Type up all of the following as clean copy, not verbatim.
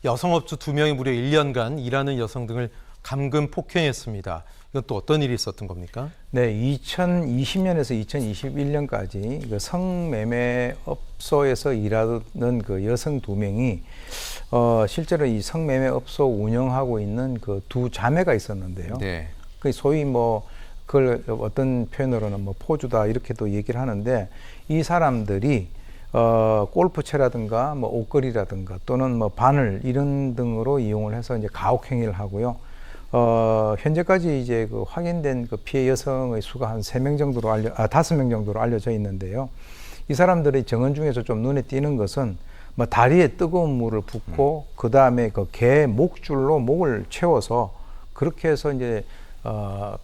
여성업주 2명이 무려 1년간 일하는 여성 등을 감금 폭행했습니다. 이건 또 어떤 일이 있었던 겁니까? 네, 2020년에서 2021년까지 그 성매매업소에서 일하는 그 여성 2명이 실제로 이 성매매업소 운영하고 있는 그 두 자매가 있었는데요. 네. 그 소위 뭐 그걸 어떤 표현으로는 뭐 포주다 이렇게도 얘기를 하는데, 이 사람들이 골프채라든가 뭐 옷걸이라든가 또는 뭐 바늘 이런 등으로 이용을 해서 이제 가혹행위를 하고요. 현재까지 이제 그 확인된 그 피해 여성의 수가 한 5명 정도로 알려져 있는데요. 이 사람들의 증언 중에서 좀 눈에 띄는 것은 뭐 다리에 뜨거운 물을 붓고 그 다음에 그 개 목줄로 목을 채워서 그렇게 해서 이제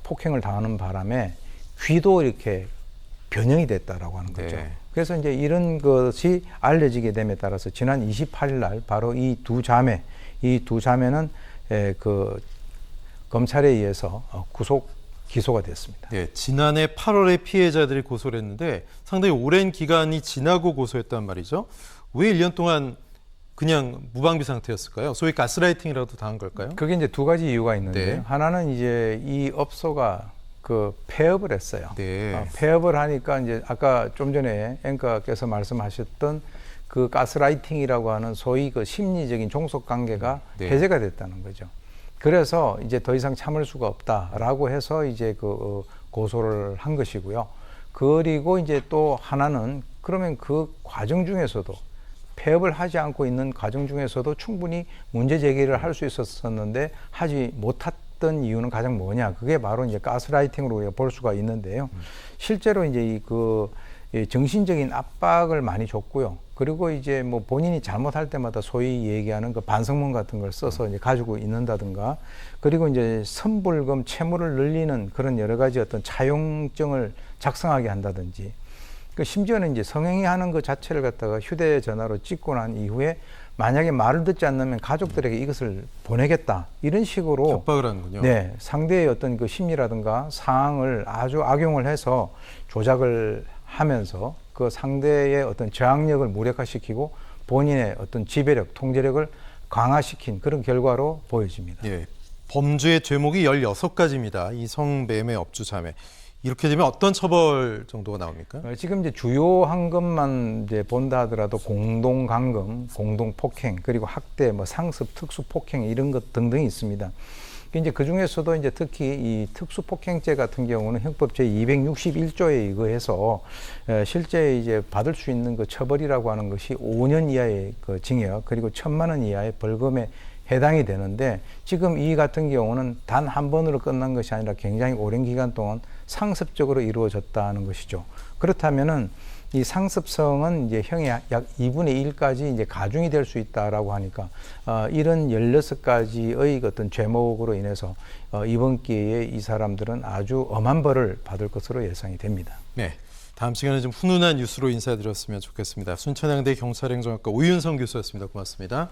폭행을 당하는 바람에 귀도 이렇게 변형이 됐다라고 하는 거죠. 네. 그래서 이제 이런 것이 알려지게 됨에 따라서 지난 28일 날 바로 이 두 자매는 그 검찰에 의해서 구속 기소가 됐습니다. 네, 지난해 8월에 피해자들이 고소를 했는데 상당히 오랜 기간이 지나고 고소했단 말이죠. 왜 1년 동안 그냥 무방비 상태였을까요? 소위 가스라이팅이라도 당한 걸까요? 그게 이제 두 가지 이유가 있는데요. 네. 하나는 이제 이 업소가 그 폐업을 했어요. 네. 폐업을 하니까 이제 아까 좀 전에 앵커께서 말씀하셨던 그 가스라이팅이라고 하는 소위 그 심리적인 종속 관계가 네. 해제가 됐다는 거죠. 그래서 이제 더 이상 참을 수가 없다라고 해서 이제 그 고소를 한 것이고요. 그리고 이제 또 하나는 그러면 그 과정 중에서도 폐업을 하지 않고 있는 과정 중에서도 충분히 문제 제기를 할 수 있었었는데 하지 못했던 이유는 가장 뭐냐? 그게 바로 이제 가스라이팅으로 우리가 볼 수가 있는데요. 실제로 이제 정신적인 압박을 많이 줬고요. 그리고 이제 뭐 본인이 잘못할 때마다 소위 얘기하는 그 반성문 같은 걸 써서 이제 가지고 있는다든가, 그리고 이제 선불금 채무를 늘리는 그런 여러 가지 어떤 차용증을 작성하게 한다든지, 심지어는 이제 성행위하는 것 자체를 갖다가 휴대전화로 찍고 난 이후에 만약에 말을 듣지 않으면 가족들에게 이것을 보내겠다 이런 식으로 협박을 하는군요. 네, 상대의 어떤 그 심리라든가 상황을 아주 악용을 해서 조작을 하면서 그 상대의 어떤 저항력을 무력화시키고 본인의 어떤 지배력, 통제력을 강화시킨 그런 결과로 보여집니다. 예, 범죄의 죄목이 16가지입니다. 이 성매매 업주 자매. 이렇게 되면 어떤 처벌 정도가 나옵니까? 지금 이제 주요한 것만 이제 본다 하더라도 공동 감금, 공동 폭행, 그리고 학대, 뭐 상습, 특수 폭행 이런 것 등등이 있습니다. 이제 그 중에서도 이제 특히 이 특수 폭행죄 같은 경우는 형법 제 261조에 의거해서 실제 이제 받을 수 있는 그 처벌이라고 하는 것이 5년 이하의 그 징역 그리고 1,000만 원 이하의 벌금에 해당이 되는데, 지금 이 같은 경우는 단 한 번으로 끝난 것이 아니라 굉장히 오랜 기간 동안 상습적으로 이루어졌다는 것이죠. 그렇다면은 이 상습성은 이제 형의 약 2분의 1까지 이제 가중이 될 수 있다라고 하니까 이런 16가지의 어떤 죄목으로 인해서 이번 기회에 이 사람들은 아주 엄한 벌을 받을 것으로 예상이 됩니다. 네. 다음 시간에 좀 훈훈한 뉴스로 인사드렸으면 좋겠습니다. 순천향대 경찰행정학과 오윤성 교수였습니다. 고맙습니다.